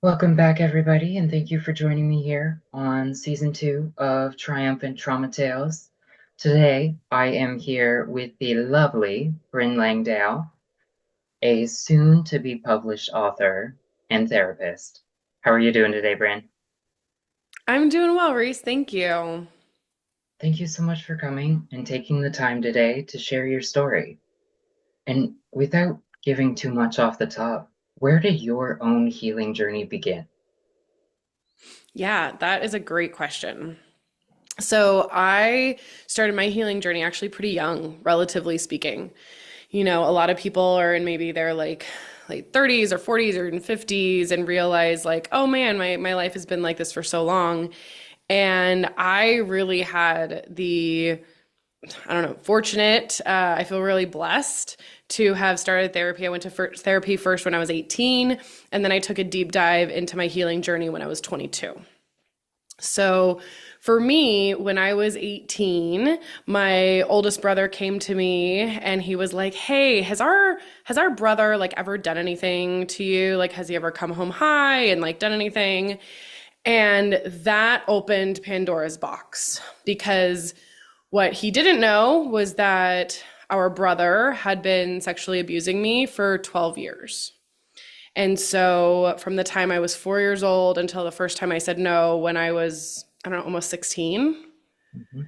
Welcome back, everybody, and thank you for joining me here on season two of Triumphant Trauma Tales. Today, I am here with the lovely Brinn Langdale, a soon to be published author and therapist. How are you doing today, Brinn? I'm doing well, Reese. Thank you. Thank you so much for coming and taking the time today to share your story. And without giving too much off the top, where did your own healing journey begin? Yeah, that is a great question. So, I started my healing journey actually pretty young, relatively speaking. A lot of people are in maybe their late 30s or 40s or even 50s and realize like, oh man, my life has been like this for so long. And I really had I don't know, fortunate. I feel really blessed to have started therapy. I went to therapy first when I was 18, and then I took a deep dive into my healing journey when I was 22. So for me, when I was 18, my oldest brother came to me and he was like, "Hey, has our brother like ever done anything to you? Like has he ever come home high and like done anything?" And that opened Pandora's box because what he didn't know was that our brother had been sexually abusing me for 12 years. And so from the time I was 4 years old until the first time I said no when I was, I don't know, almost 16. Mhm.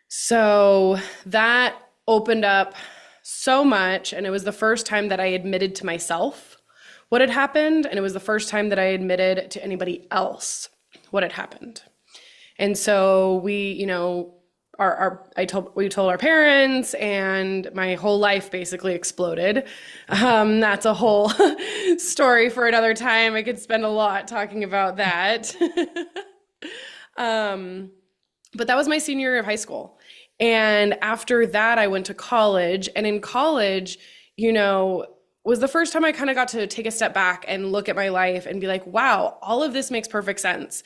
So that opened up so much. And it was the first time that I admitted to myself what had happened. And it was the first time that I admitted to anybody else what had happened. And so we told our parents, and my whole life basically exploded. That's a whole story for another time. I could spend a lot talking about that. um, but that was my senior year of high school. And after that, I went to college. And in college, you know, was the first time I kind of got to take a step back and look at my life and be like, wow, all of this makes perfect sense.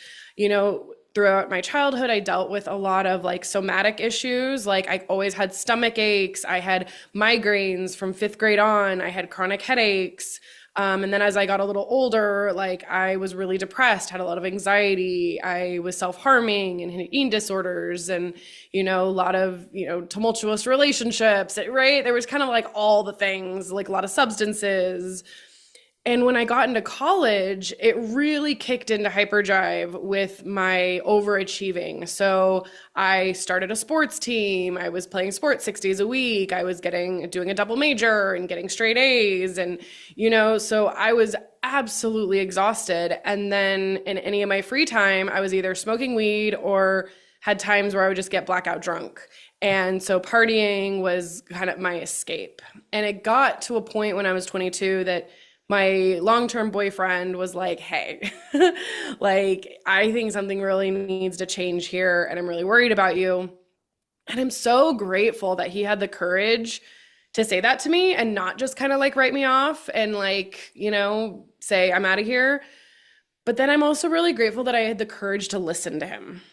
Throughout my childhood, I dealt with a lot of like somatic issues. Like I always had stomach aches. I had migraines from fifth grade on. I had chronic headaches. And then as I got a little older, like I was really depressed, had a lot of anxiety. I was self-harming and had eating disorders and, a lot of, tumultuous relationships, right? There was kind of like all the things, like a lot of substances. And when I got into college, it really kicked into hyperdrive with my overachieving. So I started a sports team. I was playing sports 6 days a week. I was doing a double major and getting straight A's. And, so I was absolutely exhausted. And then in any of my free time, I was either smoking weed or had times where I would just get blackout drunk. And so partying was kind of my escape. And it got to a point when I was 22 that my long-term boyfriend was like, "Hey, like I think something really needs to change here and I'm really worried about you." And I'm so grateful that he had the courage to say that to me and not just kind of like write me off and like, say I'm out of here. But then I'm also really grateful that I had the courage to listen to him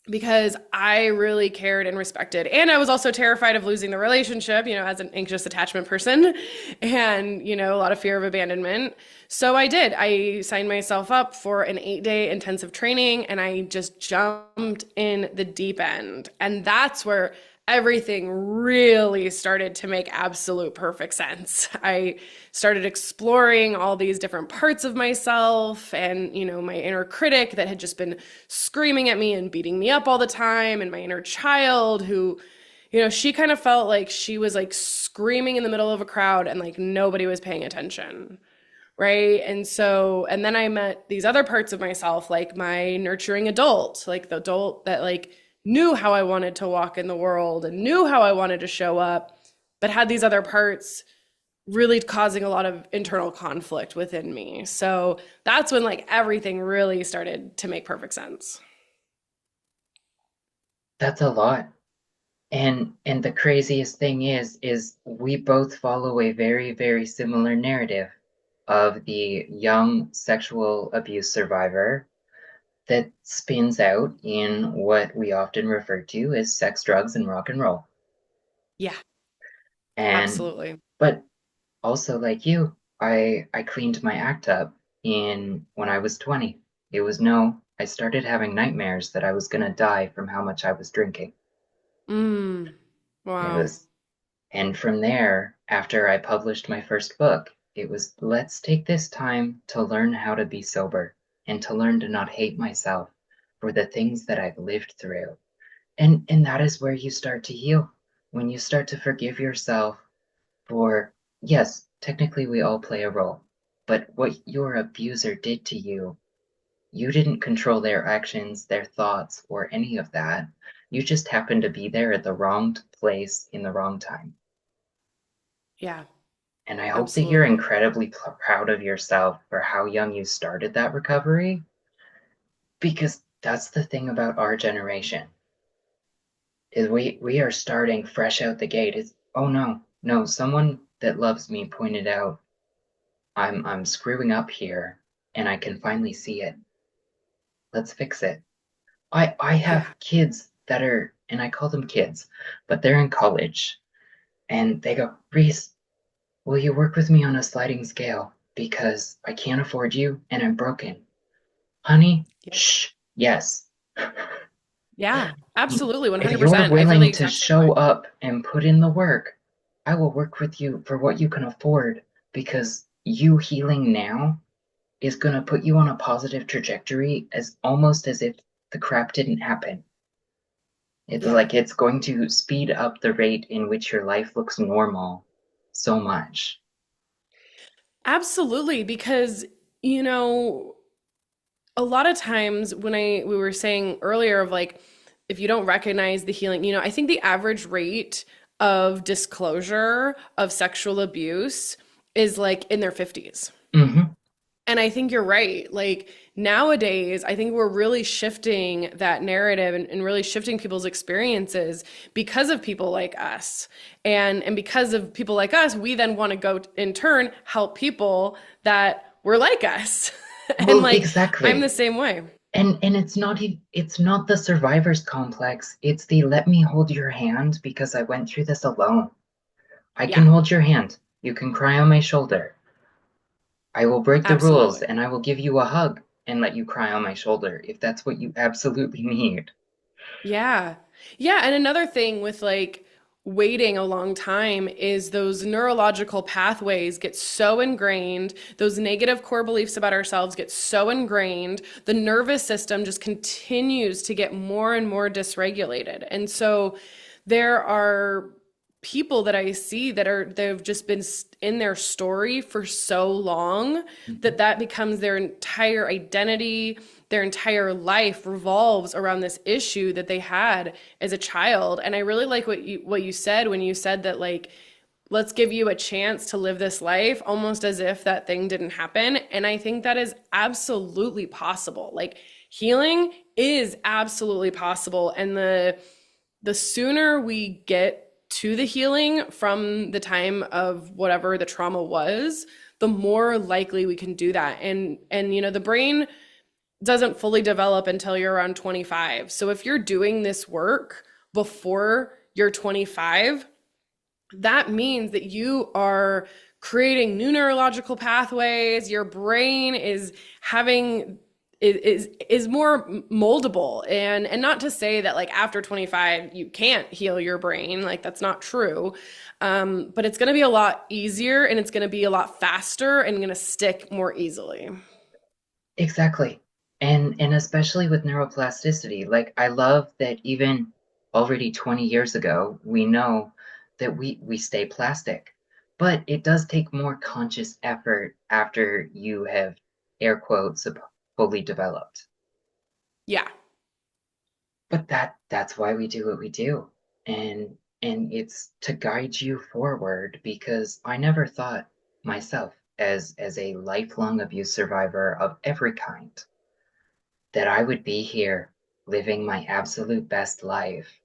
because I really cared and respected. And I was also terrified of losing the relationship, as an anxious attachment person and, a lot of fear of abandonment. So I did. I signed myself up for an 8-day intensive training and I just jumped in the deep end. And that's where everything really started to make absolute perfect sense. I started exploring all these different parts of myself and, my inner critic that had just been screaming at me and beating me up all the time, and my inner child who, she kind of felt like she was like screaming in the middle of a crowd and like nobody was paying attention. Right. And then I met these other parts of myself, like my nurturing adult, like the adult that like knew how I wanted to walk in the world and knew how I wanted to show up, but had these other parts really causing a lot of internal conflict within me. So that's when like everything really started to make perfect sense. That's a lot. And the craziest thing is we both follow a very, very similar narrative of the young sexual abuse survivor that spins out in what we often refer to as sex, drugs, and rock and roll. Yeah, And absolutely. but also like you, I cleaned my act up in when I was 20. It was no, I started having nightmares that I was gonna die from how much I was drinking. Mm. It Wow. was, and from there, after I published my first book, it was let's take this time to learn how to be sober and to learn to not hate myself for the things that I've lived through. And that is where you start to heal. When you start to forgive yourself for, yes, technically we all play a role, but what your abuser did to you, you didn't control their actions, their thoughts, or any of that. You just happened to be there at the wrong place in the wrong time. Yeah, And I hope that you're absolutely. incredibly proud of yourself for how young you started that recovery, because that's the thing about our generation is we are starting fresh out the gate. It's oh no, someone that loves me pointed out I'm screwing up here and I can finally see it. Let's fix it. I Yeah. have kids that are, and I call them kids, but they're in college and they go, Reese, will you work with me on a sliding scale? Because I can't afford you and I'm broken. Honey, Yeah. shh, yes. Yeah, absolutely, If you're 100%. I feel the willing to exact same show way. up and put in the work, I will work with you for what you can afford because you healing now is going to put you on a positive trajectory as almost as if the crap didn't happen. It's Yeah, like it's going to speed up the rate in which your life looks normal so much. absolutely. Because, you know, a lot of times when we were saying earlier of like, if you don't recognize the healing, I think the average rate of disclosure of sexual abuse is like in their 50s. Mm-hmm. And I think you're right. Like nowadays, I think we're really shifting that narrative and really shifting people's experiences because of people like us. And because of people like us, we then want to go in turn help people that were like us. And Well, like I'm the exactly. same way. And it's not the survivor's complex. It's the let me hold your hand because I went through this alone. I can Yeah, hold your hand. You can cry on my shoulder. I will break the rules absolutely. and I will give you a hug and let you cry on my shoulder if that's what you absolutely need. Yeah. Yeah. And another thing with like waiting a long time is those neurological pathways get so ingrained, those negative core beliefs about ourselves get so ingrained, the nervous system just continues to get more and more dysregulated. And so there are people that I see they've just been in their story for so long Mhm. that that becomes their entire identity, their entire life revolves around this issue that they had as a child. And I really like what you said when you said that like let's give you a chance to live this life almost as if that thing didn't happen. And I think that is absolutely possible. Like healing is absolutely possible and the sooner we get to the healing from the time of whatever the trauma was, the more likely we can do that. And the brain doesn't fully develop until you're around 25. So if you're doing this work before you're 25, that means that you are creating new neurological pathways. Your brain is having is more moldable, and not to say that like after 25 you can't heal your brain, like that's not true. But it's going to be a lot easier and it's going to be a lot faster and going to stick more easily. Exactly. And especially with neuroplasticity, like I love that even already 20 years ago, we know that we stay plastic. But it does take more conscious effort after you have air quotes fully developed. Yeah. But that's why we do what we do. And it's to guide you forward because I never thought myself as a lifelong abuse survivor of every kind that I would be here living my absolute best life,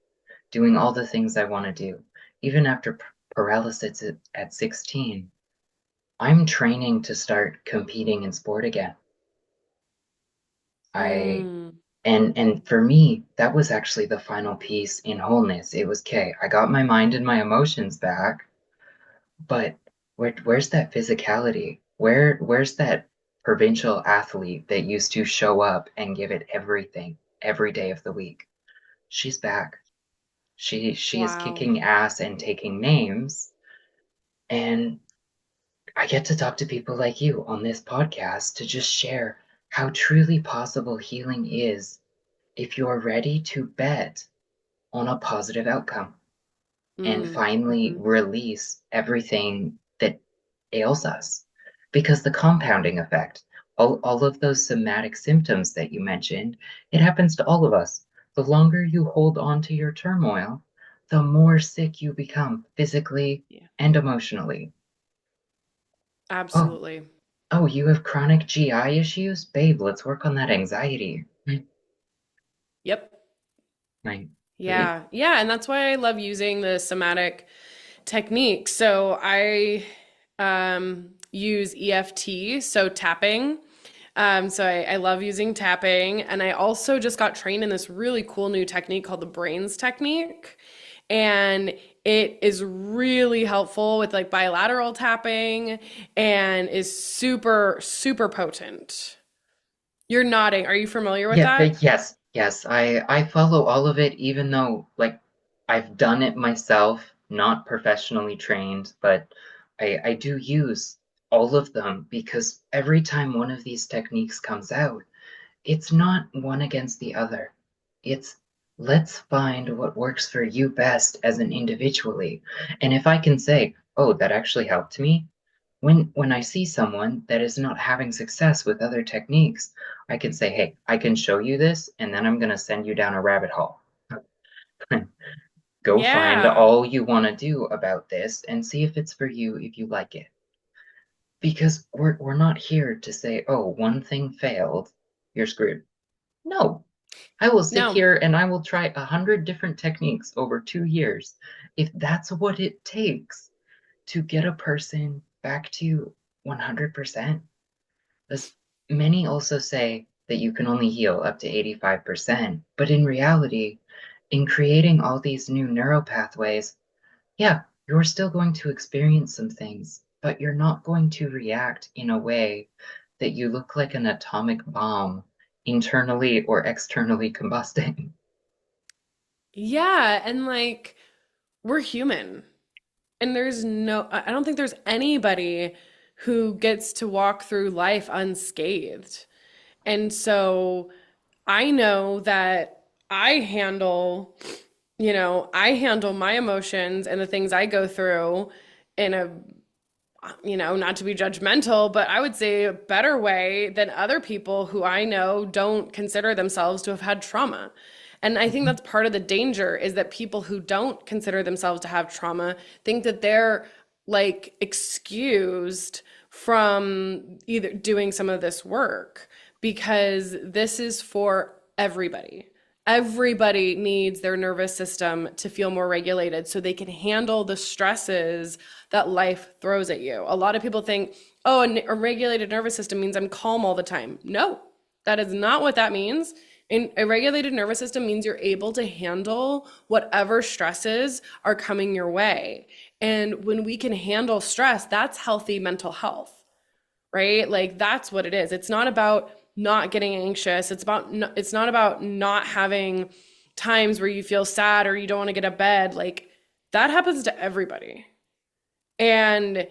doing all the things I want to do. Even after paralysis at 16, I'm training to start competing in sport again. I Mm. and for me, that was actually the final piece in wholeness. It was okay, I got my mind and my emotions back, but where's that physicality? Where's that provincial athlete that used to show up and give it everything every day of the week. She's back. She is Wow. kicking ass and taking names, and I get to talk to people like you on this podcast to just share how truly possible healing is if you're ready to bet on a positive outcome and finally Mm-hmm. release everything that ails us. Because the compounding effect, all of those somatic symptoms that you mentioned, it happens to all of us. The longer you hold on to your turmoil, the more sick you become physically Yeah, and emotionally. Oh, absolutely. oh, you have chronic GI issues? Babe, let's work on that anxiety. Yep. Right. It, Yeah. Yeah. And that's why I love using the somatic technique. So I use EFT, so tapping. So I love using tapping. And I also just got trained in this really cool new technique called the brains technique. And it is really helpful with like bilateral tapping and is super, super potent. You're nodding. Are you familiar with Yeah, that? yes, yes. I follow all of it, even though like I've done it myself, not professionally trained, but I do use all of them because every time one of these techniques comes out, it's not one against the other. It's let's find what works for you best as an individually. And if I can say, oh, that actually helped me, when I see someone that is not having success with other techniques, I can say, hey, I can show you this, and then I'm going to send you down a rabbit hole. Go find Yeah. all you want to do about this and see if it's for you, if you like it. Because we're not here to say, oh, one thing failed, you're screwed. No, I will sit No. here and I will try 100 different techniques over 2 years if that's what it takes to get a person back to 100%. As many also say that you can only heal up to 85%, but in reality, in creating all these new neural pathways, yeah, you're still going to experience some things, but you're not going to react in a way that you look like an atomic bomb, internally or externally combusting. Yeah. And like, we're human. And I don't think there's anybody who gets to walk through life unscathed. And so I know that I handle my emotions and the things I go through in a, not to be judgmental, but I would say a better way than other people who I know don't consider themselves to have had trauma. And I think Mhm. that's part of the danger is that people who don't consider themselves to have trauma think that they're like excused from either doing some of this work because this is for everybody. Everybody needs their nervous system to feel more regulated so they can handle the stresses that life throws at you. A lot of people think, oh, a regulated nervous system means I'm calm all the time. No, that is not what that means. A regulated nervous system means you're able to handle whatever stresses are coming your way. And when we can handle stress, that's healthy mental health, right? Like that's what it is. It's not about not getting anxious. It's not about not having times where you feel sad or you don't want to get out of bed. Like that happens to everybody. And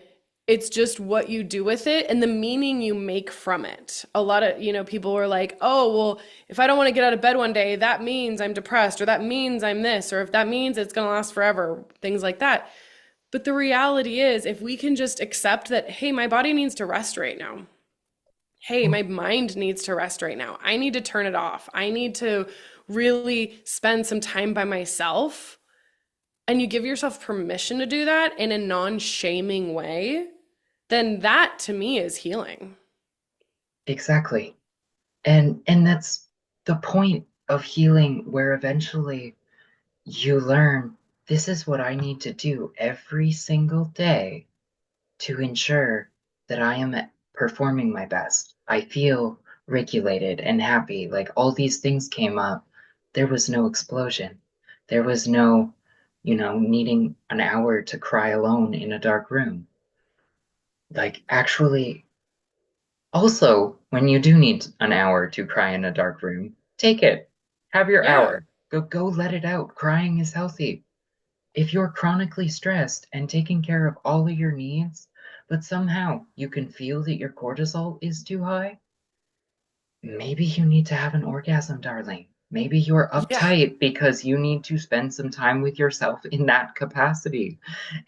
it's just what you do with it and the meaning you make from it. A lot of, people were like, "Oh, well, if I don't want to get out of bed one day, that means I'm depressed or that means I'm this or if that means it's going to last forever." Things like that. But the reality is, if we can just accept that, hey, my body needs to rest right now. Hey, my mind needs to rest right now. I need to turn it off. I need to really spend some time by myself. And you give yourself permission to do that in a non shaming way, then that to me is healing. Exactly. And that's the point of healing where eventually you learn this is what I need to do every single day to ensure that I am performing my best. I feel regulated and happy. Like all these things came up. There was no explosion. There was no, needing an hour to cry alone in a dark room. Like actually, Also, when you do need an hour to cry in a dark room, take it. Have your Yeah. hour. Go let it out. Crying is healthy. If you're chronically stressed and taking care of all of your needs, but somehow you can feel that your cortisol is too high, maybe you need to have an orgasm, darling. Maybe you're Yeah. uptight because you need to spend some time with yourself in that capacity.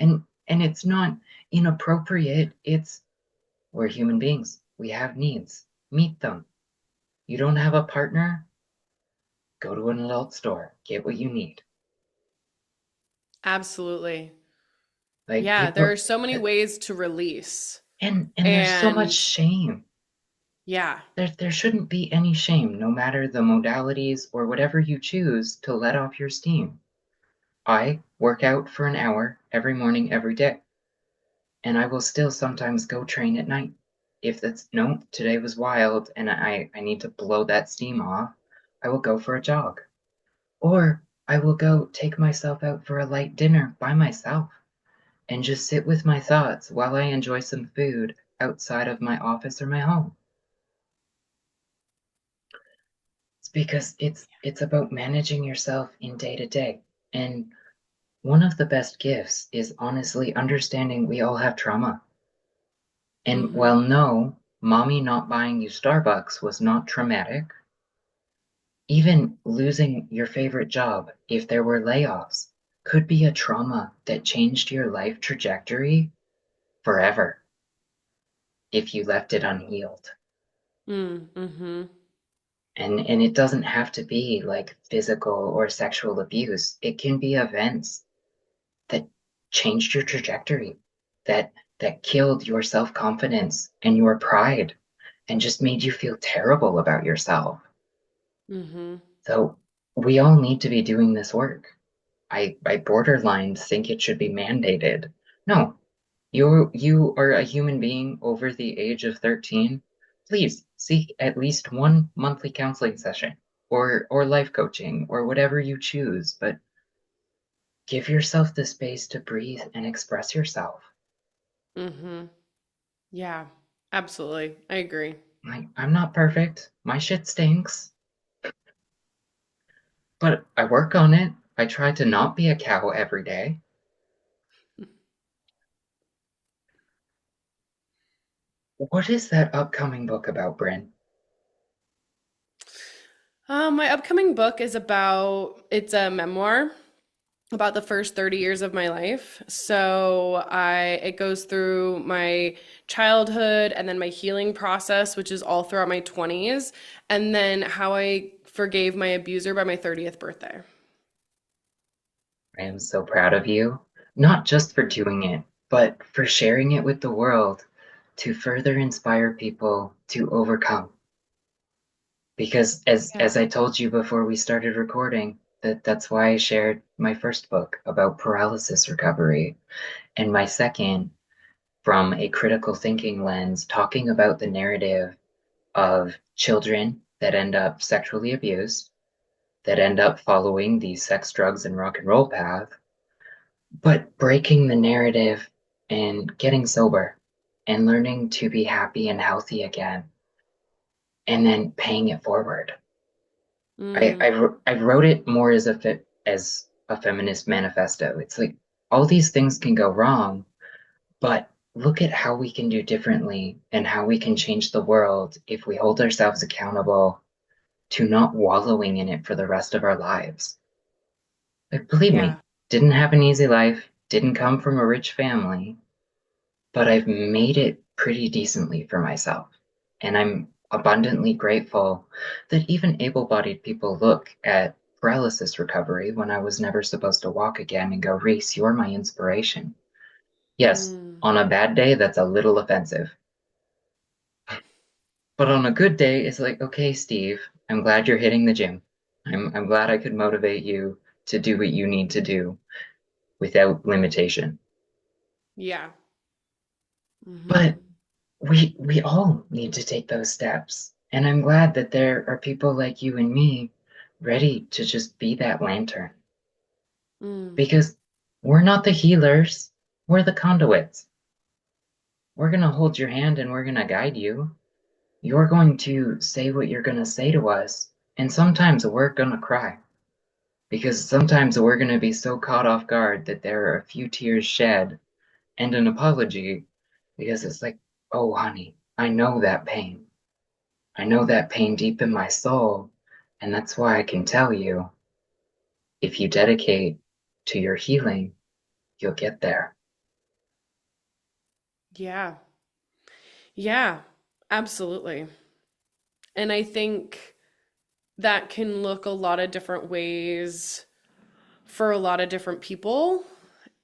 And it's not inappropriate. It's we're human beings. We have needs. Meet them. You don't have a partner? Go to an adult store. Get what you need. Absolutely. Like Yeah, there people are so many ways to release. and there's so much And shame. yeah. There shouldn't be any shame, no matter the modalities or whatever you choose to let off your steam. I work out for an hour every morning, every day, and I will still sometimes go train at night. If that's no, today was wild and I need to blow that steam off, I will go for a jog. Or I will go take myself out for a light dinner by myself and just sit with my thoughts while I enjoy some food outside of my office or my home. It's because it's about managing yourself in day to day. And one of the best gifts is honestly understanding we all have trauma. And Mm-hmm. while no, mommy not buying you Starbucks was not traumatic, even losing your favorite job, if there were layoffs, could be a trauma that changed your life trajectory forever if you left it unhealed. Mm-hmm. And it doesn't have to be like physical or sexual abuse. It can be events that changed your trajectory, that that killed your self-confidence and your pride and just made you feel terrible about yourself. Mm-hmm. So we all need to be doing this work. I borderline think it should be mandated. No, you are a human being over the age of 13. Please seek at least one monthly counseling session or life coaching or whatever you choose, but give yourself the space to breathe and express yourself. Mm-hmm. Yeah. Absolutely. I agree. I'm not perfect. My shit stinks, but I work on it. I try to not be a cow every day. What is that upcoming book about, Bryn? My upcoming book is it's a memoir about the first 30 years of my life. It goes through my childhood and then my healing process, which is all throughout my 20s, and then how I forgave my abuser by my 30th birthday. I am so proud of you, not just for doing it, but for sharing it with the world to further inspire people to overcome. Because Yeah. as I told you before we started recording, that's why I shared my first book about paralysis recovery and my second from a critical thinking lens, talking about the narrative of children that end up sexually abused, that end up following the sex, drugs, and rock and roll path, but breaking the narrative and getting sober and learning to be happy and healthy again, and then paying it forward. Mm, I wrote it more as as a feminist manifesto. It's like all these things can go wrong, but look at how we can do differently and how we can change the world if we hold ourselves accountable to not wallowing in it for the rest of our lives. Like, believe me, yeah. didn't have an easy life, didn't come from a rich family, but I've made it pretty decently for myself. And I'm abundantly grateful that even able bodied people look at paralysis recovery when I was never supposed to walk again and go, Reese, you're my inspiration. Yes, Mm, on a bad day, that's a little offensive. But on a good day, it's like, okay, Steve, I'm glad you're hitting the gym. I'm glad I could motivate you to do what you need to do without limitation. yeah. Mm-hmm. But we all need to take those steps. And I'm glad that there are people like you and me ready to just be that lantern. Mm, Because we're not the healers, we're the conduits. We're gonna hold your hand and we're gonna guide you. you're going to say what you're going to say to us, and sometimes we're going to cry. Because sometimes we're going to be so caught off guard that there are a few tears shed and an apology because it's like, oh, honey, I know that pain. I know that pain deep in my soul. And that's why I can tell you if you dedicate to your healing, you'll get there. Yeah. Yeah, absolutely. And I think that can look a lot of different ways for a lot of different people.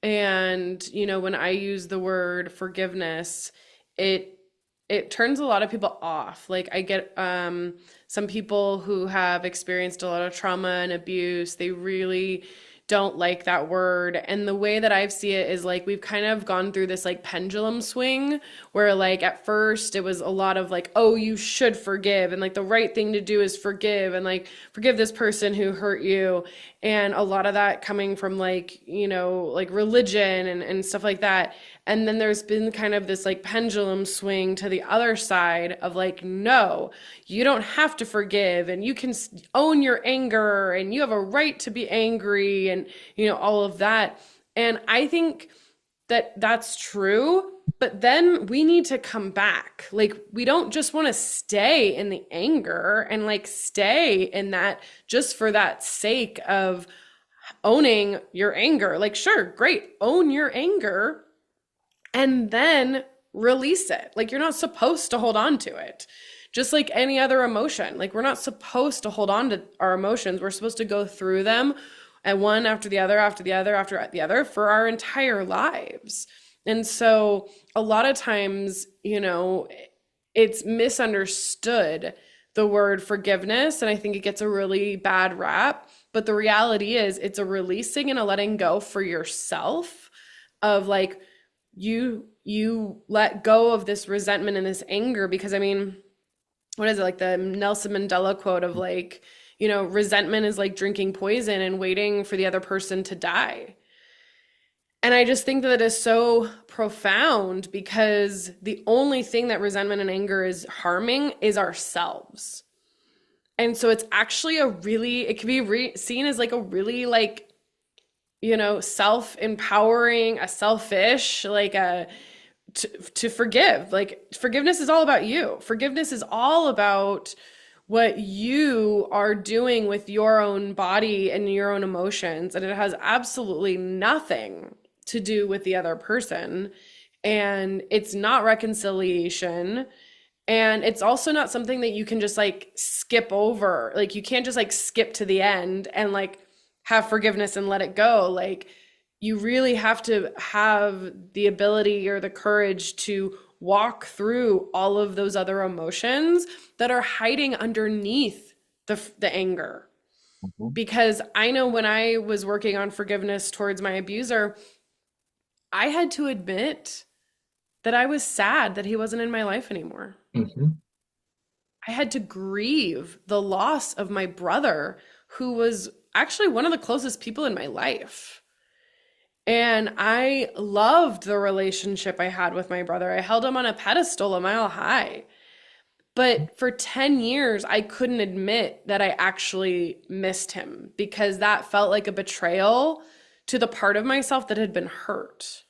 And, when I use the word forgiveness, it it turns a lot of people off. Like I get some people who have experienced a lot of trauma and abuse, they really don't like that word. And the way that I see it is like we've kind of gone through this like pendulum swing where like at first it was a lot of like, oh, you should forgive, and like the right thing to do is forgive, and like forgive this person who hurt you. And a lot of that coming from like, like religion and stuff like that. And then there's been kind of this like pendulum swing to the other side of like, no, you don't have to forgive, and you can own your anger, and you have a right to be angry, and, all of that. And I think that that's true. But then we need to come back. Like, we don't just want to stay in the anger and like stay in that just for that sake of owning your anger. Like, sure, great, own your anger and then release it. Like, you're not supposed to hold on to it. Just like any other emotion. Like, we're not supposed to hold on to our emotions. We're supposed to go through them and one after the other, after the other, after the other for our entire lives. And so a lot of times, it's misunderstood, the word forgiveness. And I think it gets a really bad rap. But the reality is, it's a releasing and a letting go for yourself of like, you let go of this resentment and this anger. Because I mean, what is it, like the Nelson Mandela quote of like, resentment is like drinking poison and waiting for the other person to die. And I just think that it is so profound because the only thing that resentment and anger is harming is ourselves. And so it's actually it can be seen as like a really like, self-empowering, a selfish, like to forgive. Like forgiveness is all about you. Forgiveness is all about what you are doing with your own body and your own emotions. And it has absolutely nothing to do with the other person. And it's not reconciliation. And it's also not something that you can just like skip over. Like you can't just like skip to the end and like have forgiveness and let it go. Like you really have to have the ability or the courage to walk through all of those other emotions that are hiding underneath the anger. Mhm. Because I know when I was working on forgiveness towards my abuser, I had to admit that I was sad that he wasn't in my life anymore. Mhm. I had to grieve the loss of my brother, who was actually one of the closest people in my life. And I loved the relationship I had with my brother. I held him on a pedestal a mile high. But for 10 years, I couldn't admit that I actually missed him because that felt like a betrayal to the part of myself that had been hurt.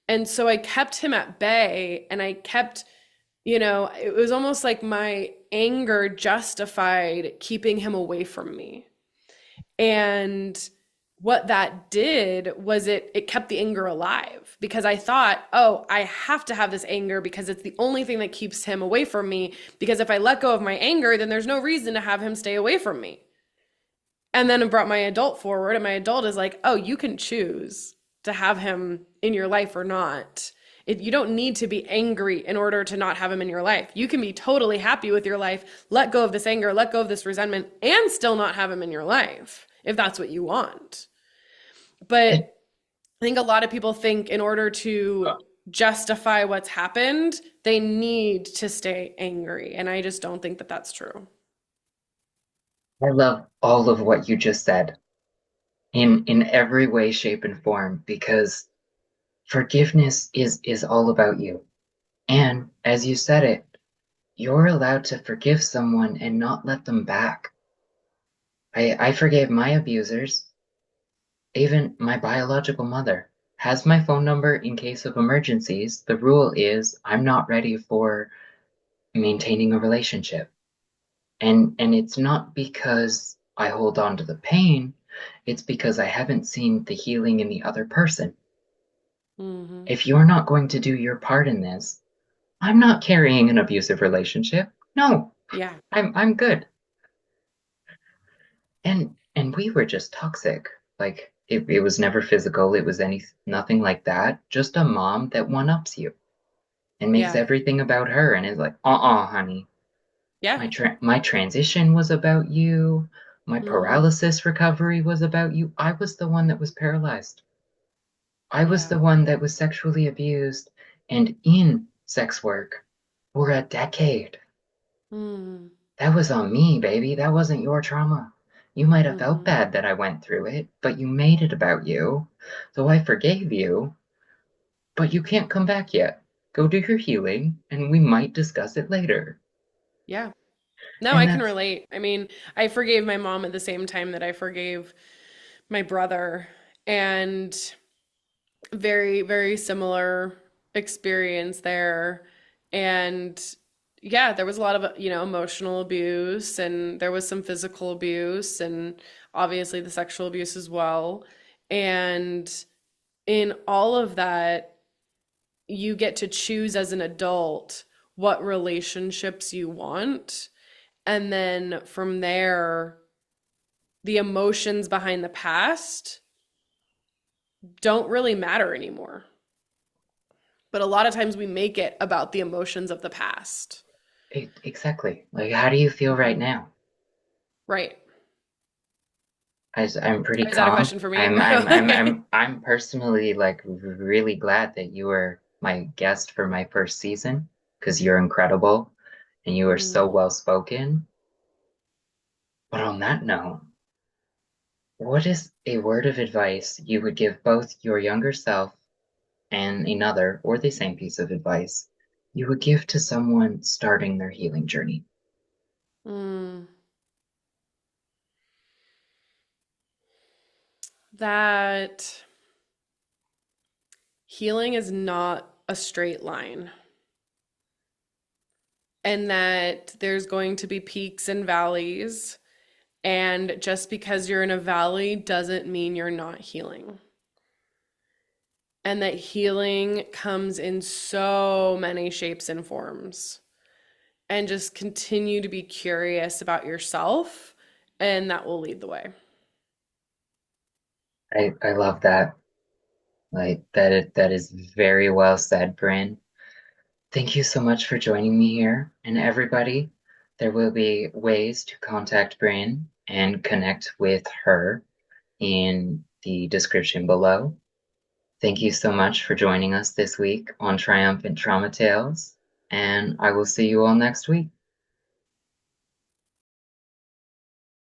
And so I kept him at bay, and I kept, it was almost like my anger justified keeping him away from me. And what that did was it kept the anger alive because I thought, oh, I have to have this anger because it's the only thing that keeps him away from me. Because if I let go of my anger, then there's no reason to have him stay away from me. And then it brought my adult forward, and my adult is like, oh, you can choose to have him in your life or not. You don't need to be angry in order to not have him in your life. You can be totally happy with your life, let go of this anger, let go of this resentment, and still not have him in your life if that's what you want. And, But I think a lot of people think in order to justify what's happened, they need to stay angry. And I just don't think that that's true. I love all of what you just said in every way, shape, and form because forgiveness is all about you. And as you said it, you're allowed to forgive someone and not let them back. I forgave my abusers, even my biological mother has my phone number in case of emergencies. The rule is I'm not ready for maintaining a relationship. And it's not because I hold on to the pain, it's because I haven't seen the healing in the other person. Hmm. If you're not going to do your part in this, I'm not carrying an abusive relationship. No, Yeah. I'm good. And we were just toxic. Like it was never physical, it was nothing like that. Just a mom that one-ups you and makes Yeah. everything about her and is like, uh-uh, honey. Yeah. My transition was about you. My Hmm. paralysis recovery was about you. I was the one that was paralyzed. I was Yeah. the one that was sexually abused and in sex work for a decade. Hmm. That was on me, baby. That wasn't your trauma. You might have felt Hmm. bad that I went through it, but you made it about you. So I forgave you, but you can't come back yet. Go do your healing, and we might discuss it later. Yeah. No, And I can that's relate. I mean, I forgave my mom at the same time that I forgave my brother, and very, very similar experience there. And yeah, there was a lot of, emotional abuse, and there was some physical abuse, and obviously the sexual abuse as well. And in all of that, you get to choose as an adult what relationships you want. And then from there, the emotions behind the past don't really matter anymore. But a lot of times we make it about the emotions of the past. exactly. Like, how do you feel right now? Right. I'm pretty Is that a calm. question for me? I'm Okay. I'm personally like really glad that you were my guest for my first season because you're incredible and you are so Mm, well spoken. But on that note, what is a word of advice you would give both your younger self and another, or the same piece of advice, you would give to someone starting their healing journey? mm. That healing is not a straight line, and that there's going to be peaks and valleys. And just because you're in a valley doesn't mean you're not healing. And that healing comes in so many shapes and forms. And just continue to be curious about yourself, and that will lead the way. I love that. Like that is very well said, Brinn. Thank you so much for joining me here. And everybody, there will be ways to contact Brinn and connect with her in the description below. Thank you so much for joining us this week on Triumphant Trauma Tales, and I will see you all next week.